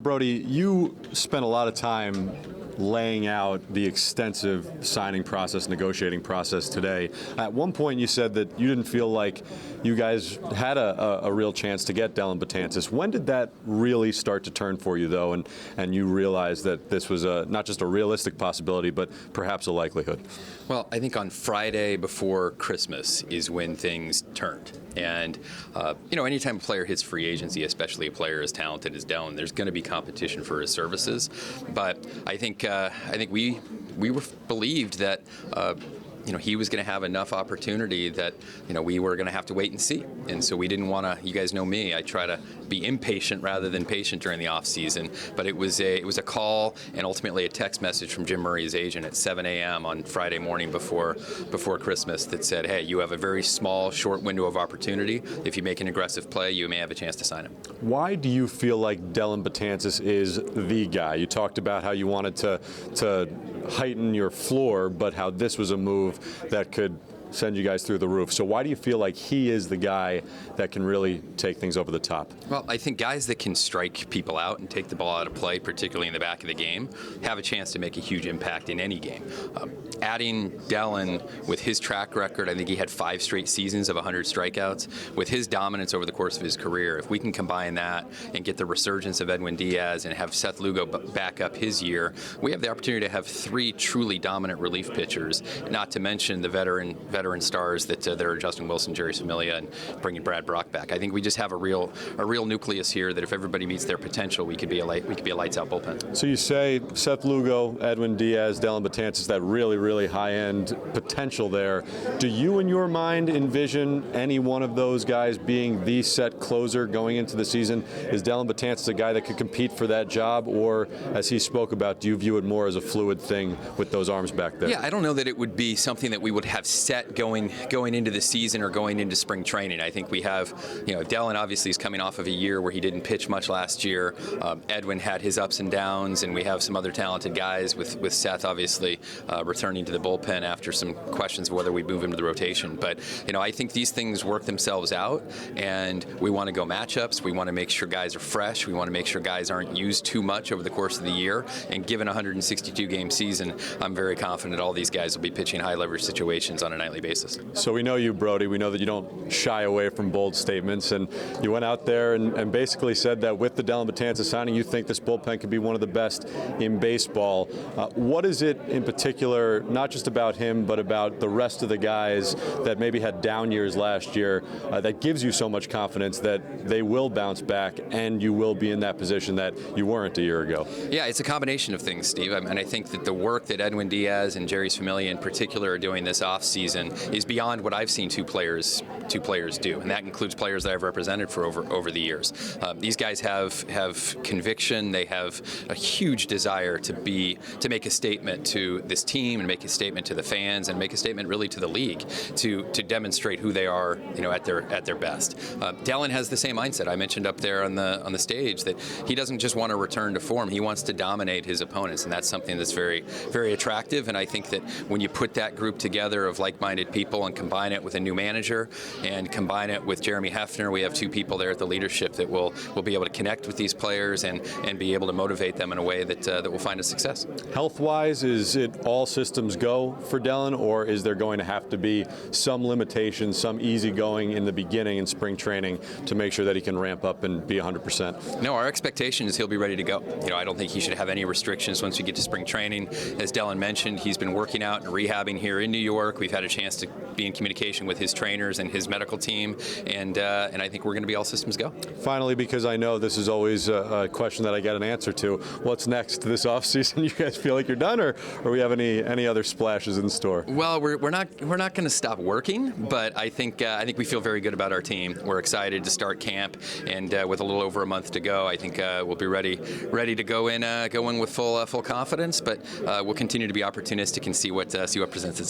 Brodie, you spent a lot of time laying out the extensive signing process, negotiating process today. At one point, you said that you didn't feel like you guys had a real chance to get Dellin Betances. When did that really start to turn for you, though, and you realized that this was not just a realistic possibility, but perhaps a likelihood? Well, I think on Friday before Christmas is when things turned. And, anytime a player hits free agency, especially a player as talented as Dellin, there's going to be competition for his services. But I think we believed that he was going to have enough opportunity that, we were going to have to wait and see. And so we didn't want to, you guys know me, I try to be impatient rather than patient during the off season. But it was a call and ultimately a text message from Jim Murray's agent at 7 a.m. on Friday morning before Christmas that said, hey, you have a very small, short window of opportunity. If you make an aggressive play, you may have a chance to sign him. Why do you feel like Dellin Betances is the guy? You talked about how you wanted to heighten your floor, but how this was a move that could send you guys through the roof. So why do you feel like he is the guy that can really take things over the top? Well, I think guys that can strike people out and take the ball out of play, particularly in the back of the game, have a chance to make a huge impact in any game. Adding Dellin with his track record, I think he had 5 straight seasons of 100 strikeouts. With his dominance over the course of his career, if we can combine that and get the resurgence of Edwin Diaz and have Seth Lugo back up his year, we have the opportunity to have 3 truly dominant relief pitchers, not to mention the veteran stars that are Justin Wilson, Jerry Familia, and bringing Brad Brock back. I think we just have a real nucleus here that if everybody meets their potential, we could be a lights out bullpen. So you say Seth Lugo, Edwin Diaz, Dellin Betances, that really high-end potential there. Do you, in your mind, envision any one of those guys being the set closer going into the season? Is Dellin Betances a guy that could compete for that job, or, as he spoke about, do you view it more as a fluid thing with those arms back there? Yeah, I don't know that it would be something that we would have set going into the season or going into spring training. I think we have, Dellin obviously is coming off of a year where he didn't pitch much last year. Edwin had his ups and downs, and we have some other talented guys with Seth obviously returning to the bullpen after some questions of whether we move him to the rotation. But, I think these things work themselves out, and we want to go matchups. We want to make sure guys are fresh. We want to make sure guys aren't used too much over the course of the year. And given a 162-game season, I'm very confident all these guys will be pitching high-leverage situations on a nightly basis. So we know you, Brodie. We know that you don't shy away from bold statements, and you went out there and basically said that with the Dellin Betances signing, you think this bullpen could be one of the best in baseball. What is it in particular, not just about him, but about the rest of the guys that maybe had down years last year, that gives you so much confidence that they will bounce back and you will be in that position that you weren't a year ago? Yeah, it's a combination of things, Steve. And I think that the work that Edwin Diaz and Jerry's Familia in particular are doing this offseason is beyond what I've seen two players do, and that includes players that I've represented for over the years. These guys have conviction. They have a huge desire to make a statement to this team and make a statement to the fans and make a statement really to the league to demonstrate who they are, at their best. Dellin has the same mindset. I mentioned up there on the stage that he doesn't just want to return to form. He wants to dominate his opponents, and that's something that's very, very attractive. And I think that when you put that group together of like-minded people and combine it with a new manager and combine it with Jeremy Hefner, we have 2 people there at the leadership that will be able to connect with these players and be able to motivate them in a way that will find a success. Health-wise, is it all systems go for Dellin, or is there going to have to be some limitations, some easygoing in the beginning in spring training to make sure that he can ramp up and be 100%? No, our expectation is he'll be ready to go. I don't think he should have any restrictions once we get to spring training. As Dellin mentioned, he's been working out and rehabbing here in New York. We've had a chance to be in communication with his trainers and his medical team, and I think we're going to be all systems go. Finally, because I know this is always a question that I get an answer to, what's next this offseason? You guys feel like you're done, or we have any other splashes in store? Well, we're not going to stop working, but I think we feel very good about our team. We're excited to start camp, and with a little over a month to go, I think we'll be ready to go in with full confidence. But we'll continue to be opportunistic and see what presents itself.